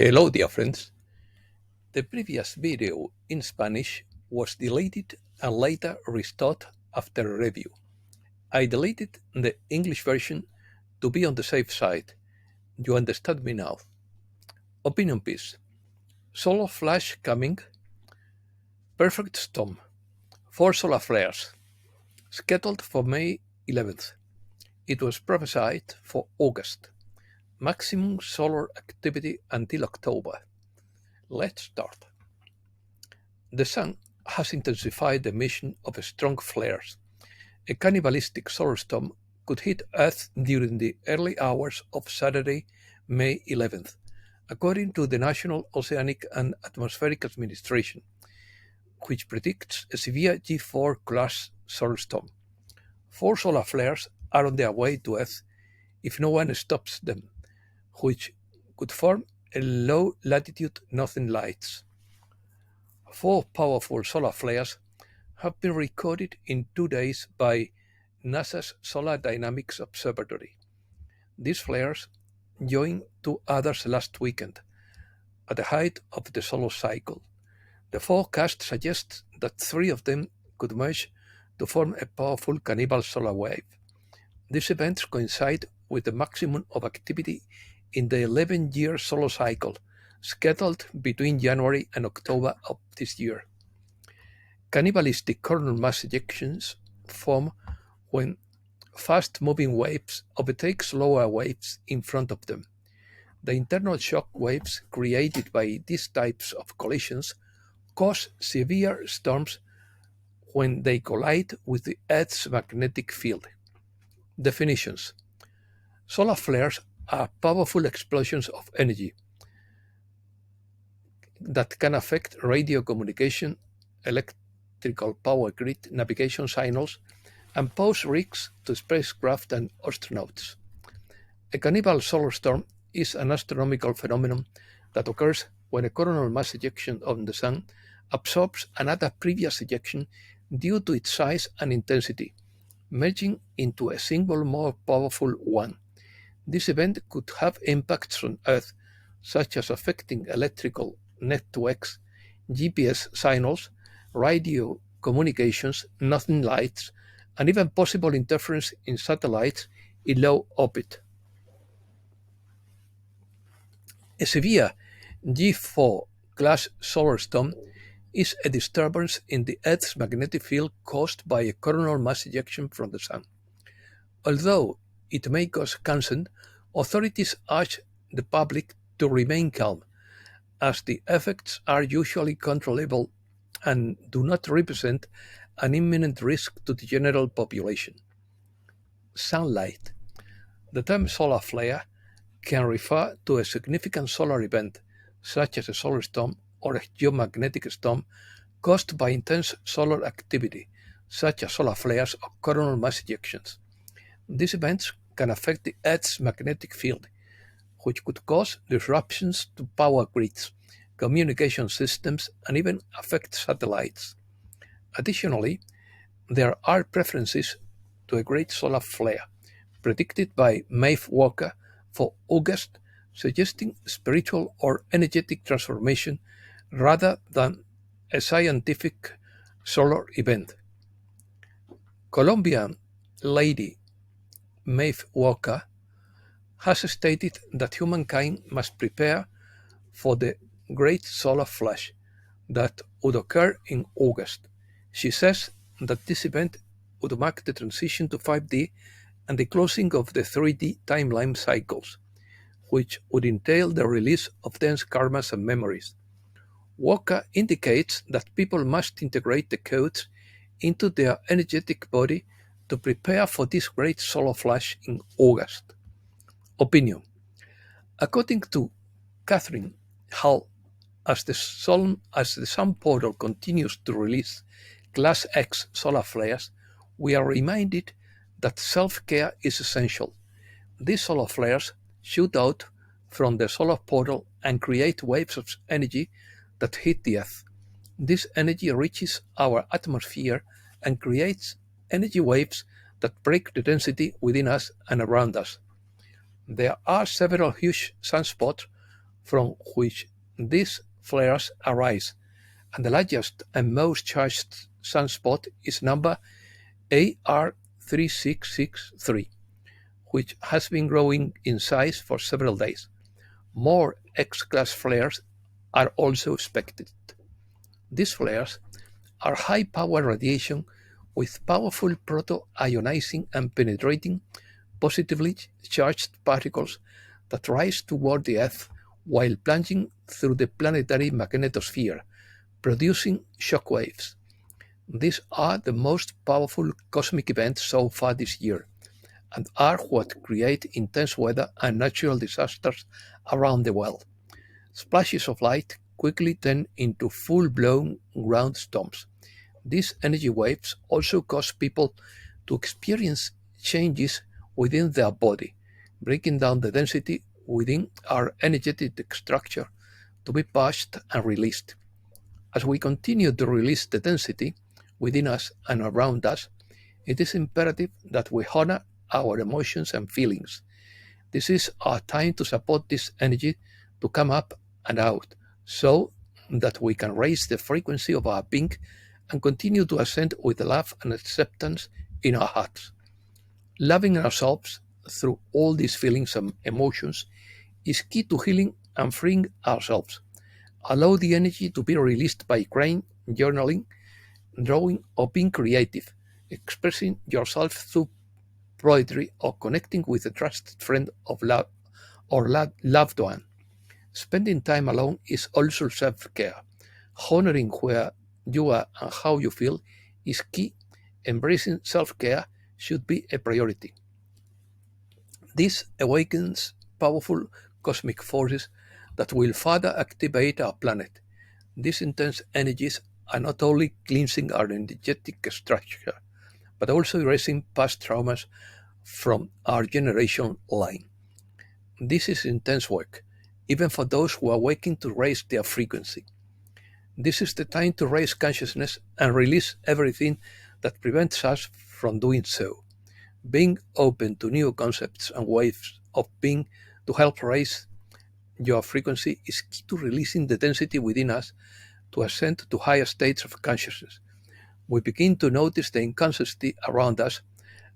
Hello, dear friends. The previous video in Spanish was deleted and later restored after a review. I deleted the English version to be on the safe side. You understand me now. Opinion piece. Solar flash coming. Perfect storm. 4 solar flares. Scheduled for May 11th. It was prophesied for August. Maximum solar activity until October. Let's start. The sun has intensified the emission of strong flares. A cannibalistic solar storm could hit Earth during the early hours of Saturday, May 11th, according to the National Oceanic and Atmospheric Administration, which predicts a severe G4 class solar storm. 4 solar flares are on their way to Earth if no one stops them, which could form a low-latitude northern lights. 4 powerful solar flares have been recorded in 2 days by NASA's Solar Dynamics Observatory. These flares joined 2 others last weekend, at the height of the solar cycle. The forecast suggests that 3 of them could merge to form a powerful cannibal solar wave. These events coincide with the maximum of activity in the 11-year solar cycle, scheduled between January and October of this year. Cannibalistic coronal mass ejections form when fast-moving waves overtake slower waves in front of them. The internal shock waves created by these types of collisions cause severe storms when they collide with the Earth's magnetic field. Definitions. Solar flares are powerful explosions of energy that can affect radio communication, electrical power grid, navigation signals, and pose risks to spacecraft and astronauts. A cannibal solar storm is an astronomical phenomenon that occurs when a coronal mass ejection on the Sun absorbs another previous ejection due to its size and intensity, merging into a single more powerful one. This event could have impacts on Earth, such as affecting electrical networks, GPS signals, radio communications, northern lights, and even possible interference in satellites in low orbit. A severe G4 class solar storm is a disturbance in the Earth's magnetic field caused by a coronal mass ejection from the Sun. Although it may cause concern, authorities urge the public to remain calm, as the effects are usually controllable and do not represent an imminent risk to the general population. Sunlight. The term solar flare can refer to a significant solar event, such as a solar storm or a geomagnetic storm caused by intense solar activity, such as solar flares or coronal mass ejections. These events can affect the Earth's magnetic field, which could cause disruptions to power grids, communication systems, and even affect satellites. Additionally, there are preferences to a great solar flare, predicted by Maeve Walker for August, suggesting spiritual or energetic transformation rather than a scientific solar event. Colombian lady Maeve Walker has stated that humankind must prepare for the great solar flash that would occur in August. She says that this event would mark the transition to 5D and the closing of the 3D timeline cycles, which would entail the release of dense karmas and memories. Walker indicates that people must integrate the codes into their energetic body to prepare for this great solar flash in August. Opinion. According to Catherine Hall, as the Sun portal continues to release Class X solar flares, we are reminded that self-care is essential. These solar flares shoot out from the solar portal and create waves of energy that hit the Earth. This energy reaches our atmosphere and creates energy waves that break the density within us and around us. There are several huge sunspots from which these flares arise, and the largest and most charged sunspot is number AR3663, which has been growing in size for several days. More X-class flares are also expected. These flares are high-power radiation with powerful proto-ionizing and penetrating positively charged particles that rise toward the Earth while plunging through the planetary magnetosphere, producing shock waves. These are the most powerful cosmic events so far this year, and are what create intense weather and natural disasters around the world. Splashes of light quickly turn into full-blown ground storms. These energy waves also cause people to experience changes within their body, breaking down the density within our energetic structure to be pushed and released. As we continue to release the density within us and around us, it is imperative that we honor our emotions and feelings. This is our time to support this energy to come up and out so that we can raise the frequency of our being and continue to ascend with love and acceptance in our hearts. Loving ourselves through all these feelings and emotions is key to healing and freeing ourselves. Allow the energy to be released by crying, journaling, drawing, or being creative, expressing yourself through poetry or connecting with a trusted friend of love or loved one. Spending time alone is also self-care. Honoring where you are and how you feel is key. Embracing self-care should be a priority. This awakens powerful cosmic forces that will further activate our planet. These intense energies are not only cleansing our energetic structure, but also erasing past traumas from our generation line. This is intense work, even for those who are waking to raise their frequency. This is the time to raise consciousness and release everything that prevents us from doing so. Being open to new concepts and ways of being to help raise your frequency is key to releasing the density within us to ascend to higher states of consciousness. We begin to notice the inconsistency around us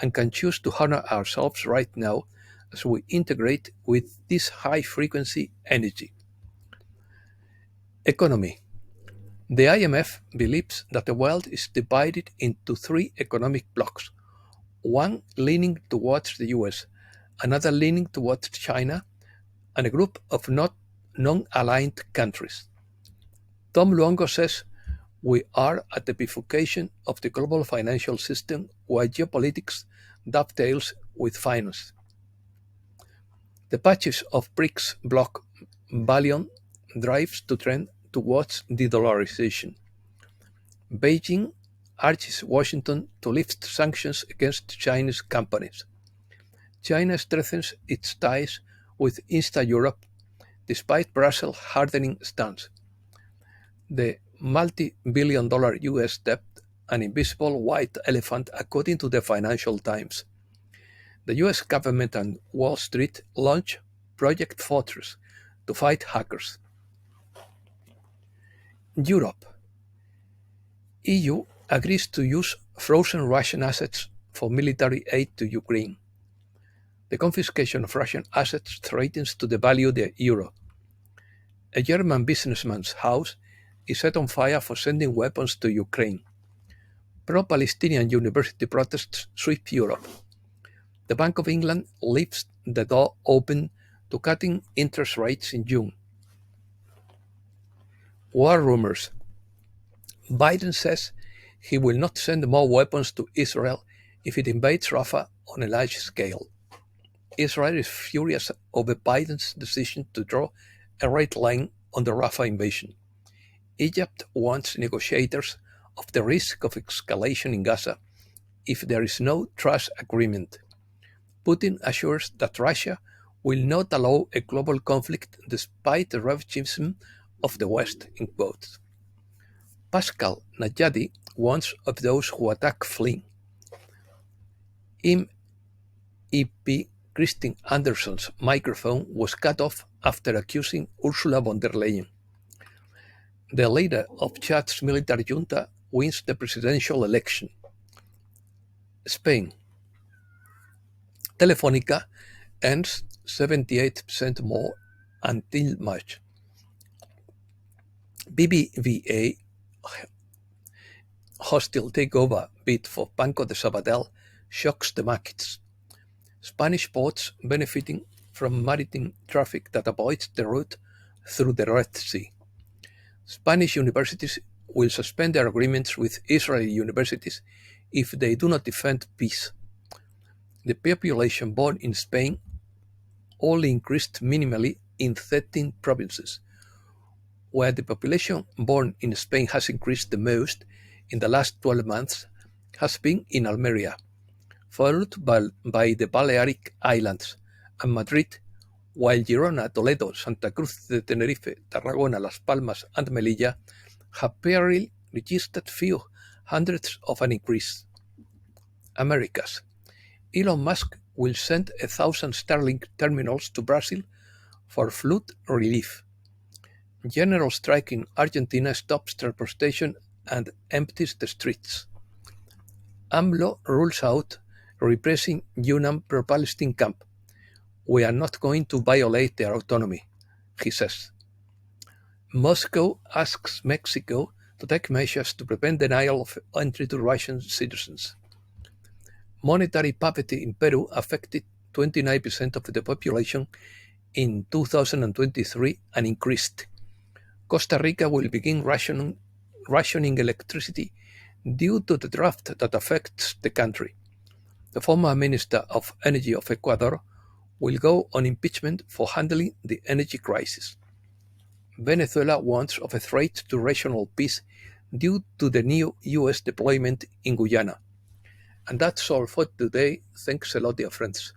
and can choose to honor ourselves right now as we integrate with this high frequency energy. Economy. The IMF believes that the world is divided into three economic blocks, one leaning towards the US, another leaning towards China, and a group of not non-aligned countries. Tom Luongo says we are at the bifurcation of the global financial system where geopolitics dovetails with finance. The patches of BRICS bloc bullion drives to trend towards de-dollarization. Beijing urges Washington to lift sanctions against Chinese companies. China strengthens its ties with Eastern Europe despite Brussels' hardening stance. The multi-billion-dollar US debt, an invisible white elephant according to the Financial Times. The US government and Wall Street launched Project Fortress to fight hackers. Europe. EU agrees to use frozen Russian assets for military aid to Ukraine. The confiscation of Russian assets threatens to devalue the euro. A German businessman's house is set on fire for sending weapons to Ukraine. Pro-Palestinian university protests sweep Europe. The Bank of England leaves the door open to cutting interest rates in June. War rumors. Biden says he will not send more weapons to Israel if it invades Rafah on a large scale. Israel is furious over Biden's decision to draw a red line on the Rafah invasion. Egypt warns negotiators of the risk of escalation in Gaza if there is no trust agreement. Putin assures that Russia will not allow a global conflict despite the revanchism of the West, in quotes. Pascal Najadi warns of those who attack fleeing. MEP Christine Anderson's microphone was cut off after accusing Ursula von der Leyen. The leader of Chad's military junta wins the presidential election. Spain. Telefónica earns 78% more until March. BBVA hostile takeover bid for Banco de Sabadell shocks the markets. Spanish ports benefiting from maritime traffic that avoids the route through the Red Sea. Spanish universities will suspend their agreements with Israeli universities if they do not defend peace. The population born in Spain only increased minimally in 13 provinces. Where the population born in Spain has increased the most in the last 12 months has been in Almeria, followed by the Balearic Islands and Madrid, while Girona, Toledo, Santa Cruz de Tenerife, Tarragona, Las Palmas, and Melilla have barely registered few hundreds of an increase. Americas. Elon Musk will send 1,000 Starlink terminals to Brazil for flood relief. General strike in Argentina stops transportation and empties the streets. AMLO rules out repressing UNAM pro-Palestine camp. We are not going to violate their autonomy, he says. Moscow asks Mexico to take measures to prevent denial of entry to Russian citizens. Monetary poverty in Peru affected 29% of the population in 2023 and increased. Costa Rica will begin rationing electricity due to the drought that affects the country. The former Minister of Energy of Ecuador will go on impeachment for handling the energy crisis. Venezuela warns of a threat to regional peace due to the new US deployment in Guyana. And that's all for today. Thanks a lot, dear friends.